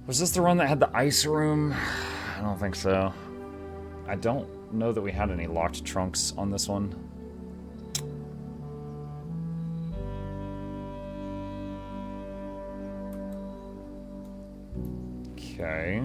Was this the one that had the ice room? I don't think so. I don't know that we had any locked trunks on this one. Okay.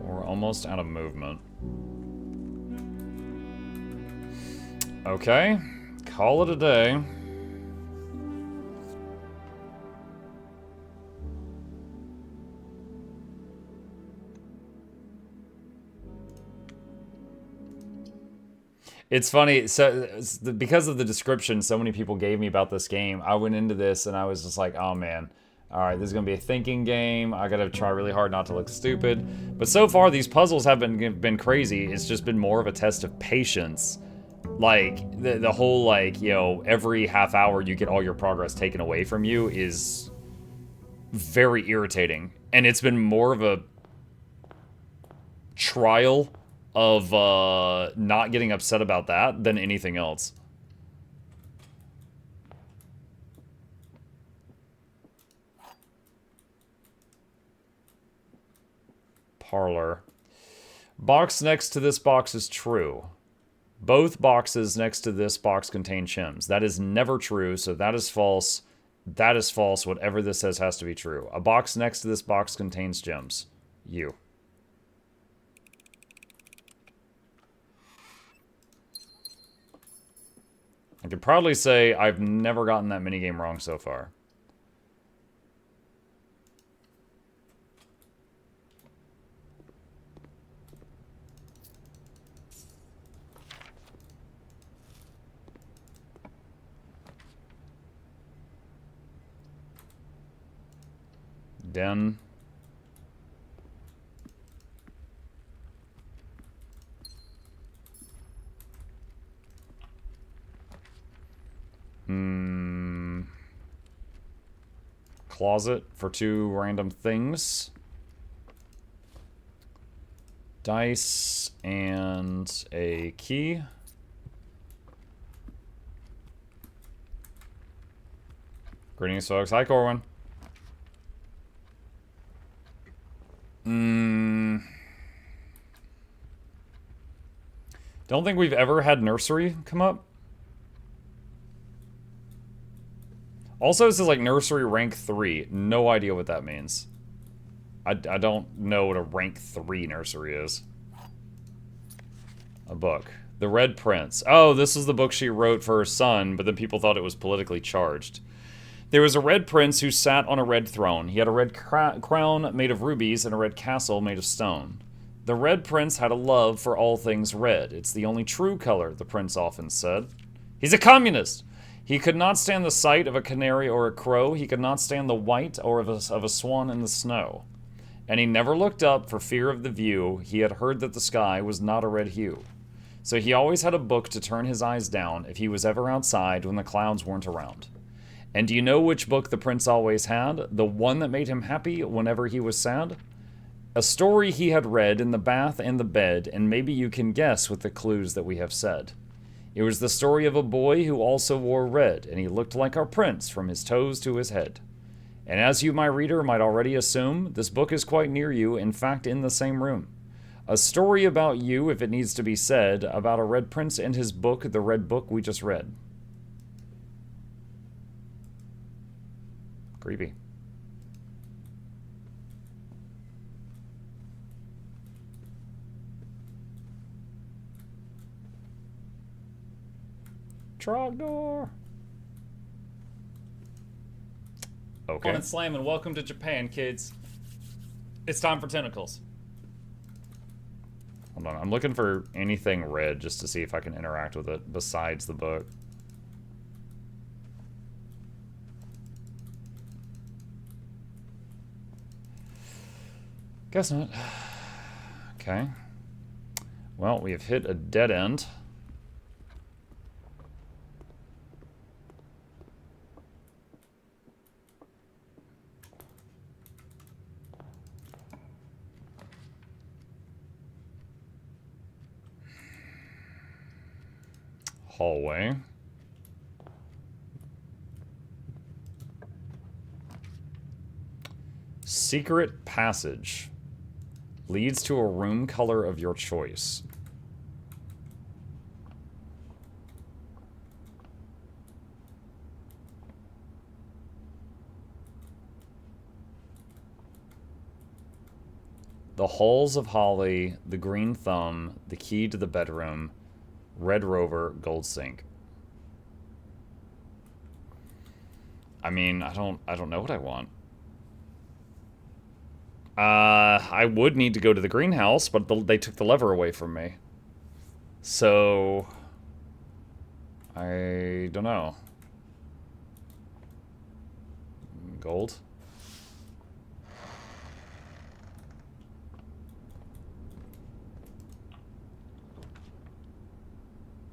We're almost out of movement. Okay. Call it a day. It's funny, so because of the description so many people gave me about this game, I went into this and I was just like, oh man, all right, this is gonna be a thinking game. I gotta try really hard not to look stupid. But so far, these puzzles haven't been crazy. It's just been more of a test of patience. Like the whole like every half hour you get all your progress taken away from you is very irritating, and it's been more of a trial of not getting upset about that than anything else. Parlor. Box next to this box is true. Both boxes next to this box contain gems. That is never true, so that is false. That is false. Whatever this says has to be true. A box next to this box contains gems. You. I can proudly say I've never gotten that minigame wrong so far. Den. Closet for 2 random things. Dice and a key. Greetings, folks. Hi, Corwin. Don't think we've ever had nursery come up. Also, this is like nursery rank 3. No idea what that means. I don't know what a rank 3 nursery is. A book. The Red Prince. Oh, this is the book she wrote for her son, but then people thought it was politically charged. There was a red prince who sat on a red throne. He had a red crown made of rubies and a red castle made of stone. The red prince had a love for all things red. It's the only true color, the prince often said. He's a communist! He could not stand the sight of a canary or a crow. He could not stand the white or of a swan in the snow. And he never looked up for fear of the view. He had heard that the sky was not a red hue. So he always had a book to turn his eyes down if he was ever outside when the clouds weren't around. And do you know which book the prince always had? The one that made him happy whenever he was sad? A story he had read in the bath and the bed, and maybe you can guess with the clues that we have said. It was the story of a boy who also wore red, and he looked like our prince from his toes to his head. And as you, my reader, might already assume, this book is quite near you, in fact in the same room. A story about you, if it needs to be said, about a red prince and his book, the red book we just read. Creepy. Trogdor. Okay. On and slam and welcome to Japan, kids. It's time for tentacles. Hold on, I'm looking for anything red just to see if I can interact with it besides the book. Guess not. Okay. Well, we have hit a dead end. Hallway. Secret passage. Leads to a room color of your choice. The Halls of Holly, the Green Thumb, the Key to the Bedroom, Red Rover, Gold Sink. I mean, I don't know what I want. I would need to go to the greenhouse, but they took the lever away from me. So I don't know. Gold?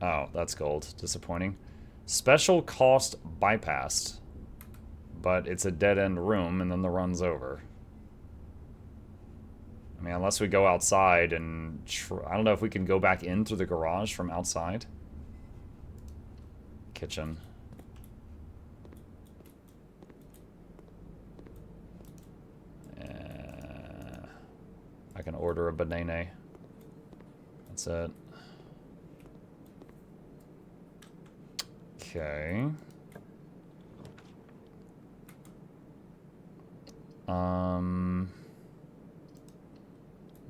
Oh, that's gold. Disappointing. Special cost bypassed. But it's a dead-end room, and then the run's over. I mean, unless we go outside and... I don't know if we can go back in through the garage from outside. Kitchen. I can order a banana. That's it. Okay.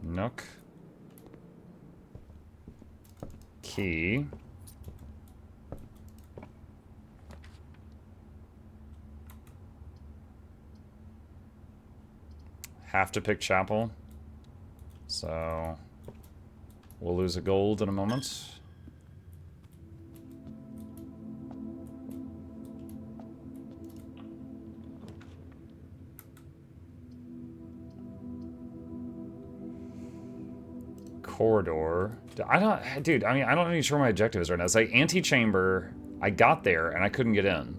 Nook. Key. Have to pick chapel. So we'll lose a gold in a moment. Corridor. Dude, I mean, I don't even sure what my objective is right now. It's like antechamber. I got there and I couldn't get in.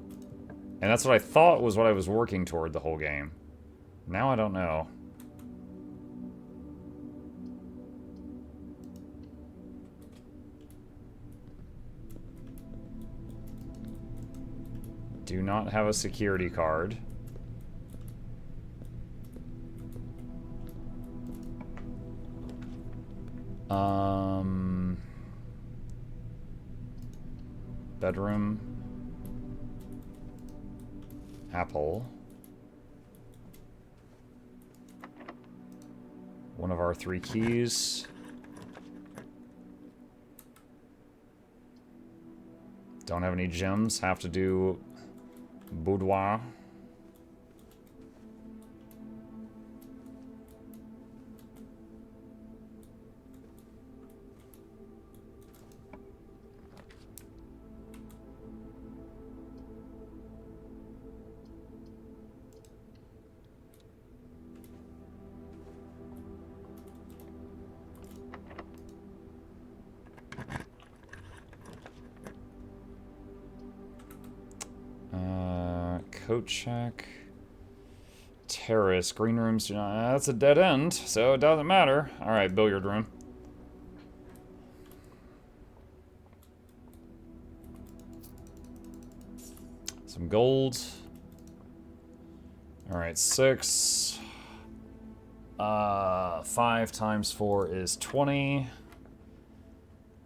And that's what I thought was what I was working toward the whole game. Now I don't know. Do not have a security card. Bedroom. Apple. One of our 3 keys. Don't have any gems. Have to do boudoir. Coat check. Terrace. Green rooms do not... That's a dead end, so it doesn't matter. Alright, billiard room. Some gold. Alright, 6. 5 times 4 is 20.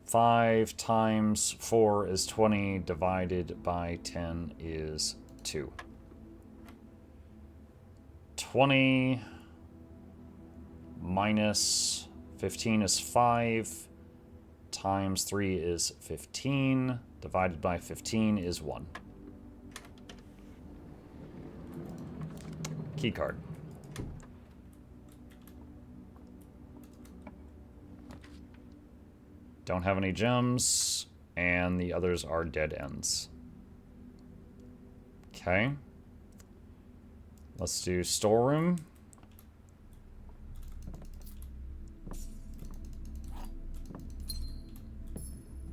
5 times 4 is 20. Divided by 10 is 2. 20 minus 15 is 5. Times 3 is 15. Divided by 15 is 1. Key card. Don't have any gems, and the others are dead ends. Okay. Let's do storeroom.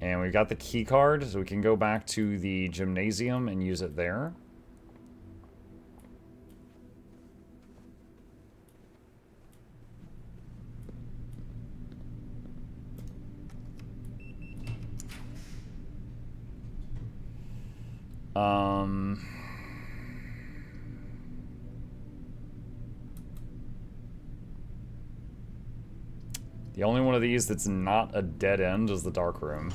And we've got the key card, so we can go back to the gymnasium and use it there. Um... The only one of these that's not a dead end is the dark room.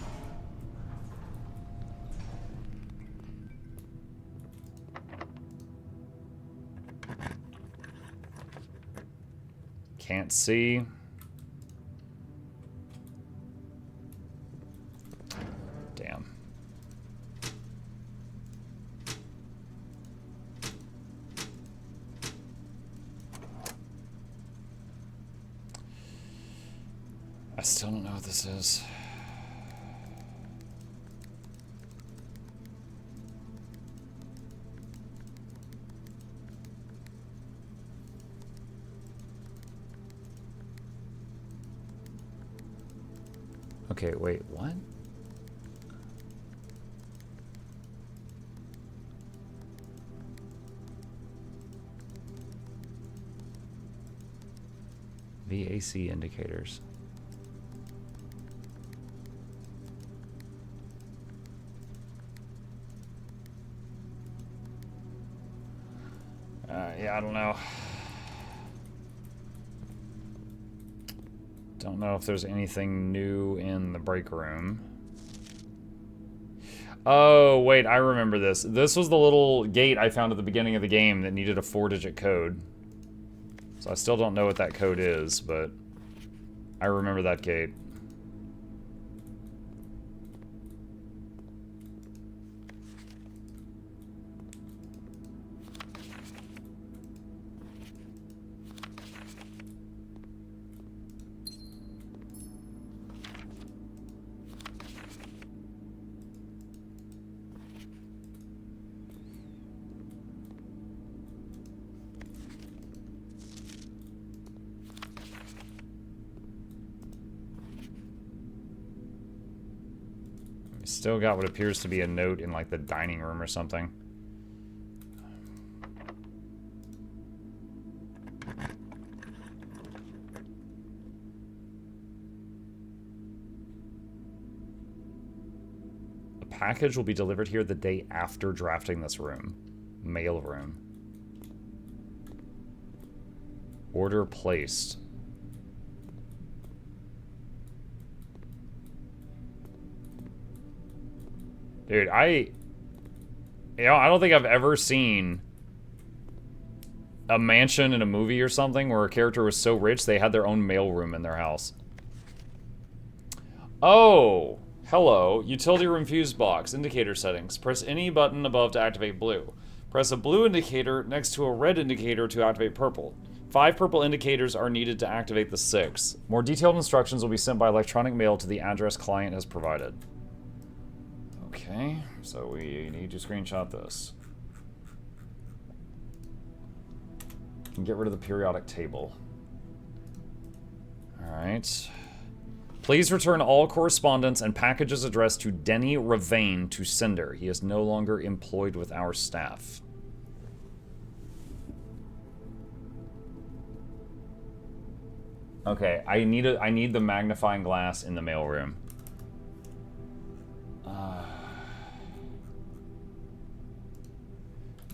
Can't see. Damn. I still don't know what this is. Okay, wait, what? VAC indicators. Yeah, I don't know. Don't know if there's anything new in the break room. Oh, wait, I remember this. This was the little gate I found at the beginning of the game that needed a 4-digit code. So I still don't know what that code is, but I remember that gate. Still got what appears to be a note in, like, the dining room or something. A package will be delivered here the day after drafting this room. Mail room. Order placed. Dude, I don't think I've ever seen a mansion in a movie or something where a character was so rich they had their own mailroom in their house. Oh, hello. Utility room fuse box. Indicator settings. Press any button above to activate blue. Press a blue indicator next to a red indicator to activate purple. 5 purple indicators are needed to activate the 6. More detailed instructions will be sent by electronic mail to the address client has provided. Okay, so we need to screenshot this. And get rid of the periodic table. Alright. Please return all correspondence and packages addressed to Denny Ravane to sender. He is no longer employed with our staff. Okay, I need the magnifying glass in the mailroom.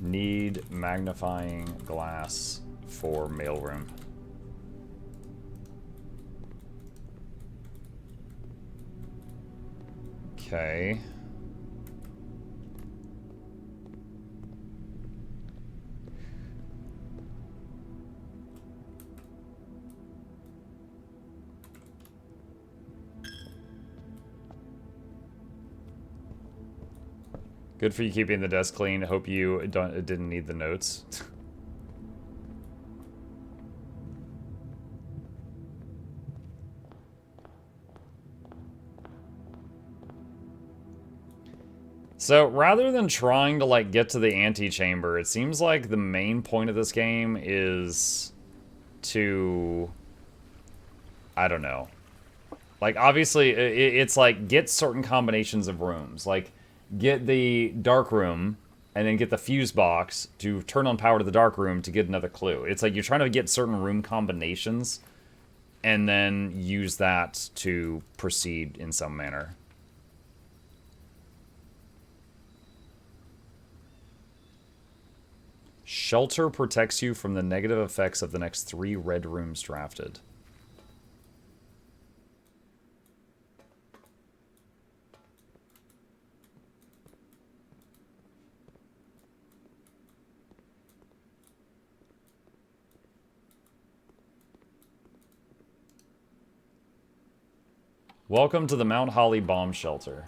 Need magnifying glass for mailroom. Okay. Good for you keeping the desk clean. Hope you didn't need the notes. So, rather than trying to, like, get to the antechamber, it seems like the main point of this game is to... I don't know. Like, obviously, it's like, get certain combinations of rooms. Like, get the dark room, and then get the fuse box to turn on power to the dark room to get another clue. It's like you're trying to get certain room combinations, and then use that to proceed in some manner. Shelter protects you from the negative effects of the next 3 red rooms drafted. Welcome to the Mount Holly Bomb Shelter.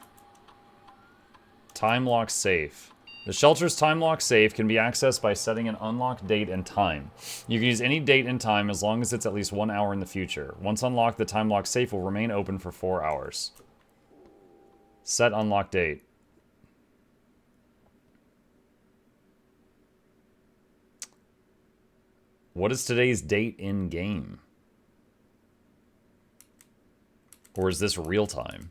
Time lock safe. The shelter's time lock safe can be accessed by setting an unlocked date and time. You can use any date and time as long as it's at least 1 hour in the future. Once unlocked, the time lock safe will remain open for 4 hours. Set unlock date. What is today's date in game? Or is this real time?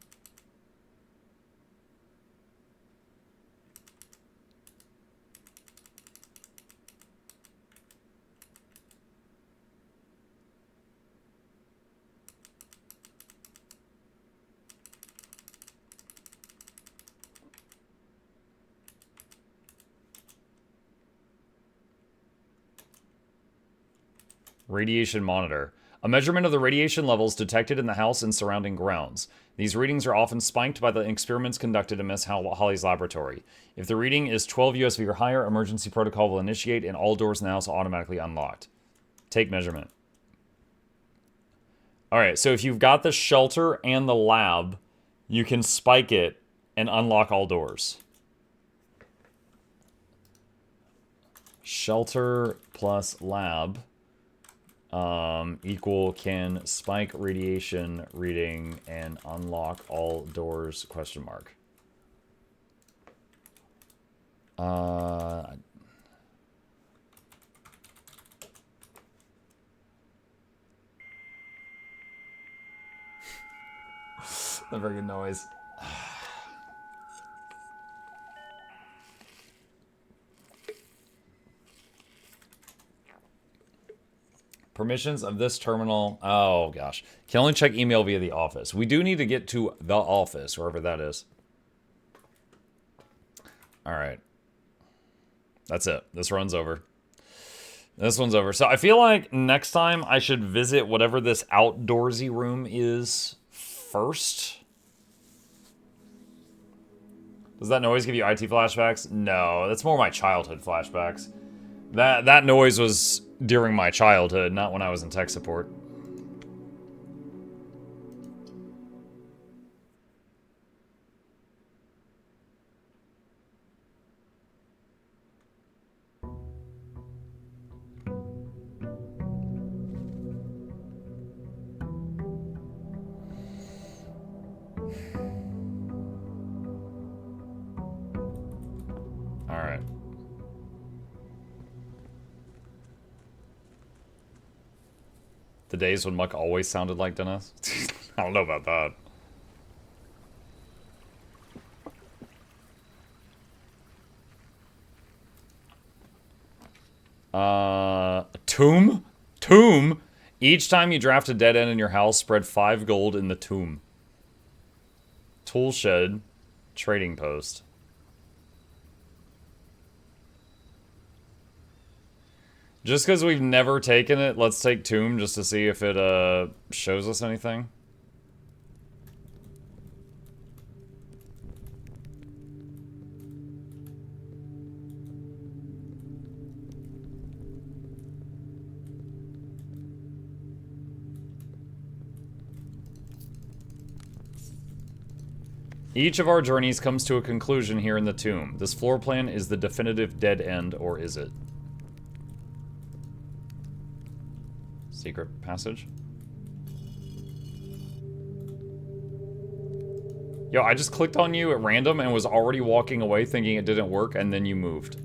Radiation monitor. A measurement of the radiation levels detected in the house and surrounding grounds. These readings are often spiked by the experiments conducted in Miss Holly's laboratory. If the reading is 12 USV or higher, emergency protocol will initiate and all doors in the house are automatically unlocked. Take measurement. Alright, so if you've got the shelter and the lab, you can spike it and unlock all doors. Shelter plus lab. Equal can spike radiation reading and unlock all doors, question mark. Not very good noise. Permissions of this terminal. Oh, gosh. Can only check email via the office. We do need to get to the office, wherever that is. Alright. That's it. This run's over. This one's over. So I feel like next time I should visit whatever this outdoorsy room is first. Does that noise give you IT flashbacks? No, that's more my childhood flashbacks. That noise was during my childhood, not when I was in tech support. Alright. The days when Muck always sounded like Dennis? I don't know about that. Tomb? Tomb? Each time you draft a dead end in your house, spread 5 gold in the tomb. Tool shed. Trading post. Just because we've never taken it, let's take Tomb just to see if it shows us anything. Each of our journeys comes to a conclusion here in the tomb. This floor plan is the definitive dead end, or is it? Secret passage. Yo, I just clicked on you at random and was already walking away thinking it didn't work, and then you moved.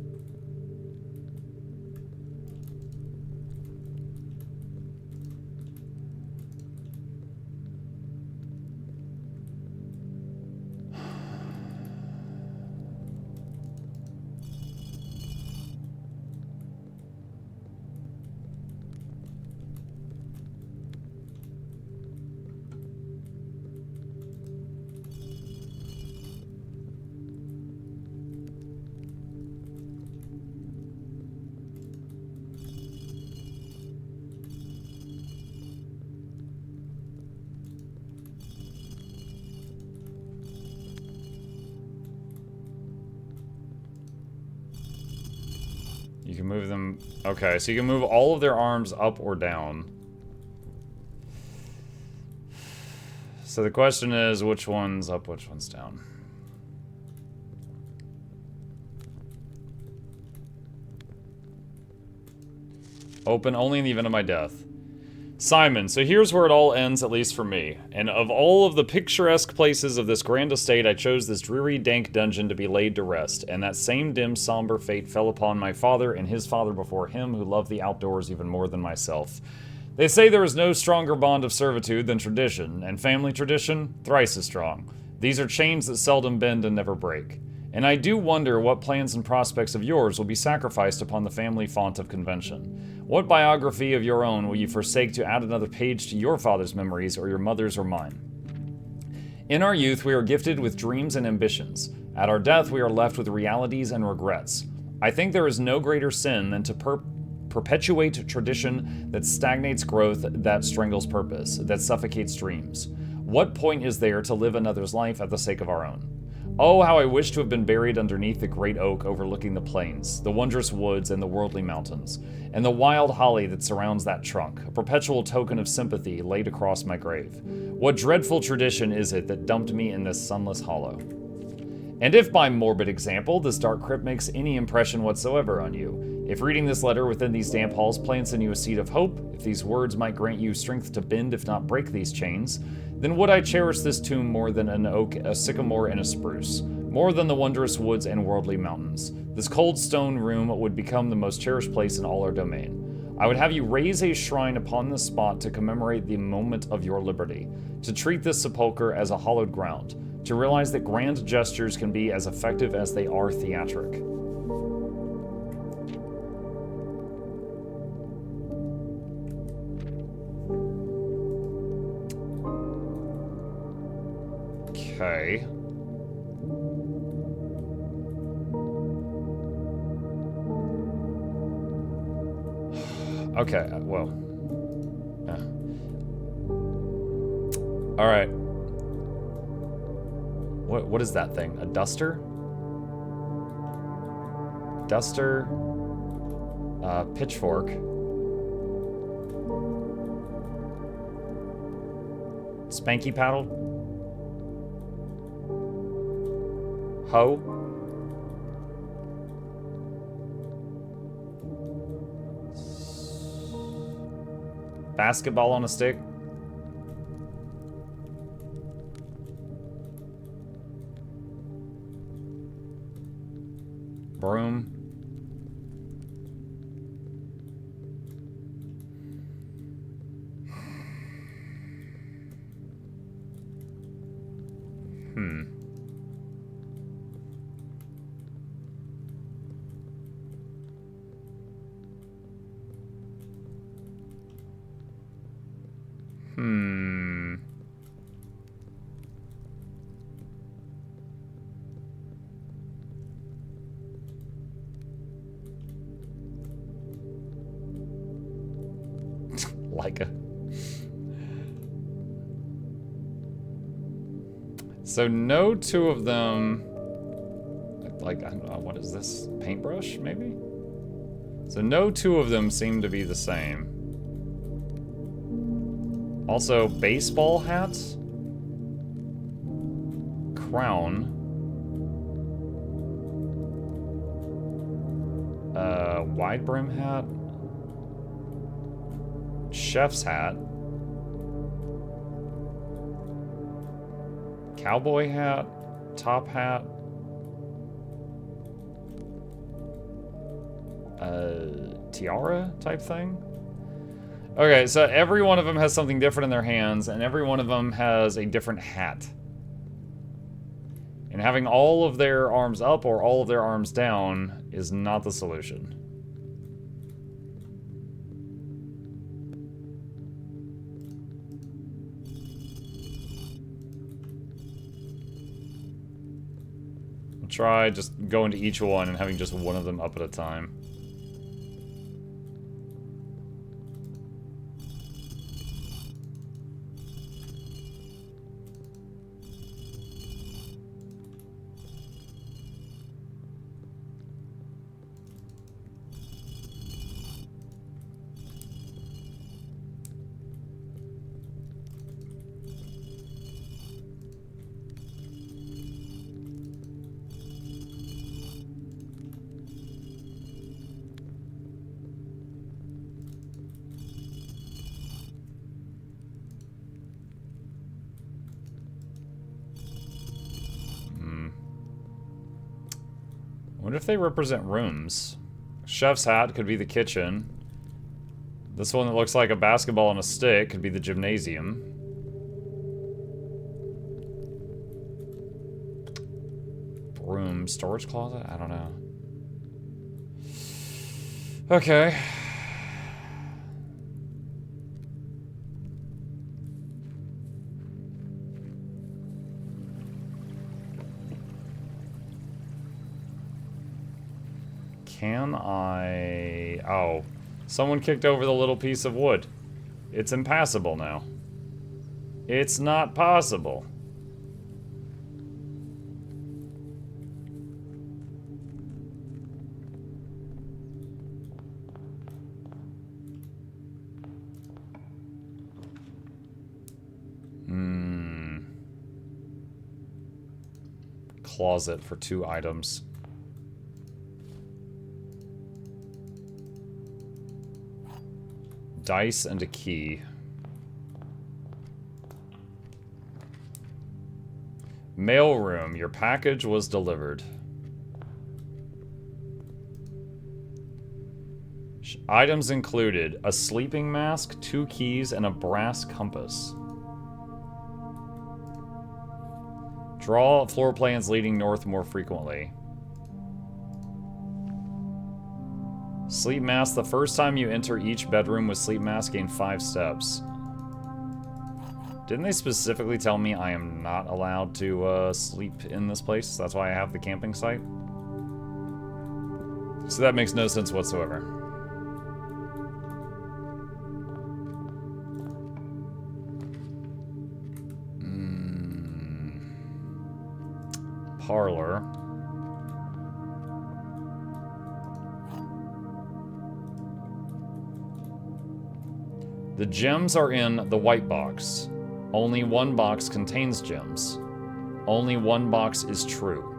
You can move them... Okay, so you can move all of their arms up or down. So the question is, which one's up, which one's down? Open only in the event of my death. Simon, so here's where it all ends, at least for me. And of all of the picturesque places of this grand estate, I chose this dreary, dank dungeon to be laid to rest, and that same dim, somber fate fell upon my father and his father before him, who loved the outdoors even more than myself. They say there is no stronger bond of servitude than tradition, and family tradition, thrice as strong. These are chains that seldom bend and never break. And I do wonder what plans and prospects of yours will be sacrificed upon the family font of convention. What biography of your own will you forsake to add another page to your father's memories, or your mother's, or mine? In our youth, we are gifted with dreams and ambitions. At our death, we are left with realities and regrets. I think there is no greater sin than to perpetuate tradition that stagnates growth, that strangles purpose, that suffocates dreams. What point is there to live another's life at the sake of our own? Oh, how I wish to have been buried underneath the great oak overlooking the plains, the wondrous woods, and the worldly mountains, and the wild holly that surrounds that trunk, a perpetual token of sympathy laid across my grave. What dreadful tradition is it that dumped me in this sunless hollow? And if by morbid example this dark crypt makes any impression whatsoever on you, if reading this letter within these damp halls plants in you a seed of hope, if these words might grant you strength to bend if not break these chains, then would I cherish this tomb more than an oak, a sycamore, and a spruce, more than the wondrous woods and worldly mountains. This cold stone room would become the most cherished place in all our domain. I would have you raise a shrine upon this spot to commemorate the moment of your liberty, to treat this sepulchre as a hallowed ground, to realize that grand gestures can be as effective as they are theatric. Okay. Okay, well. Yeah. Alright. What is that thing? A duster? Duster. Pitchfork. Spanky paddle? Hoe? Basketball on a stick? Broom? Like a... So no two of them... Like, I don't know, what is this? Paintbrush, maybe? So no two of them seem to be the same. Also, baseball hats? Crown. Wide brim hat? Chef's hat. Cowboy hat. Top hat. Tiara type thing. Okay, so every one of them has something different in their hands, and every one of them has a different hat. And having all of their arms up or all of their arms down is not the solution. I'll try just going to each one and having just one of them up at a time. What if they represent rooms? Chef's hat could be the kitchen. This one that looks like a basketball on a stick could be the gymnasium. Room, storage closet? I don't know. Okay. Can I... Oh. Someone kicked over the little piece of wood. It's impassable now. It's not possible. Closet for 2 items. Dice and a key. Mailroom. Your package was delivered. Items included a sleeping mask, 2 keys, and a brass compass. Draw floor plans leading north more frequently. Sleep mask. The first time you enter each bedroom with sleep mask, gain 5 steps. Didn't they specifically tell me I am not allowed to sleep in this place? That's why I have the camping site. So that makes no sense whatsoever. Parlor. The gems are in the white box. Only one box contains gems. Only one box is true.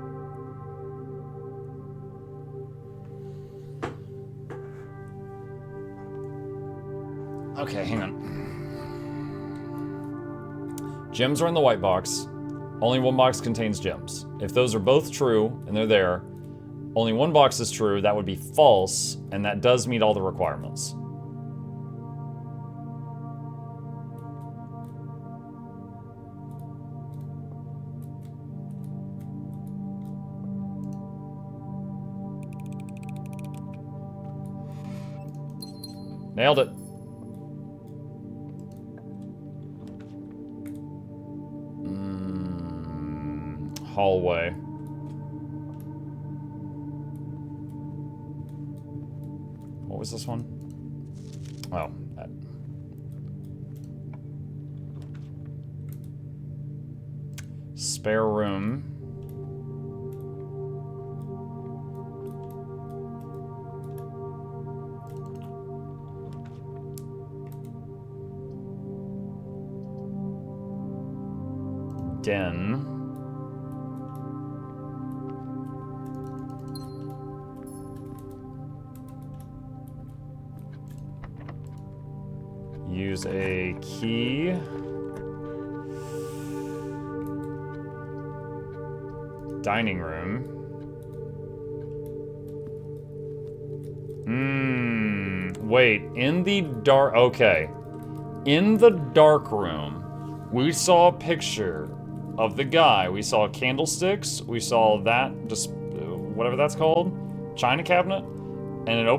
Okay, hang on. Gems are in the white box. Only one box contains gems. If those are both true, and they're there, only one box is true, that would be false, and that does meet all the requirements. Nailed it. Hallway. What was this one? Oh, that. Spare room. Den. Use a key. Dining room. Wait, in the dark... Okay. In the dark room, we saw a picture of the guy. We saw candlesticks. We saw that, just whatever that's called, china cabinet, and an open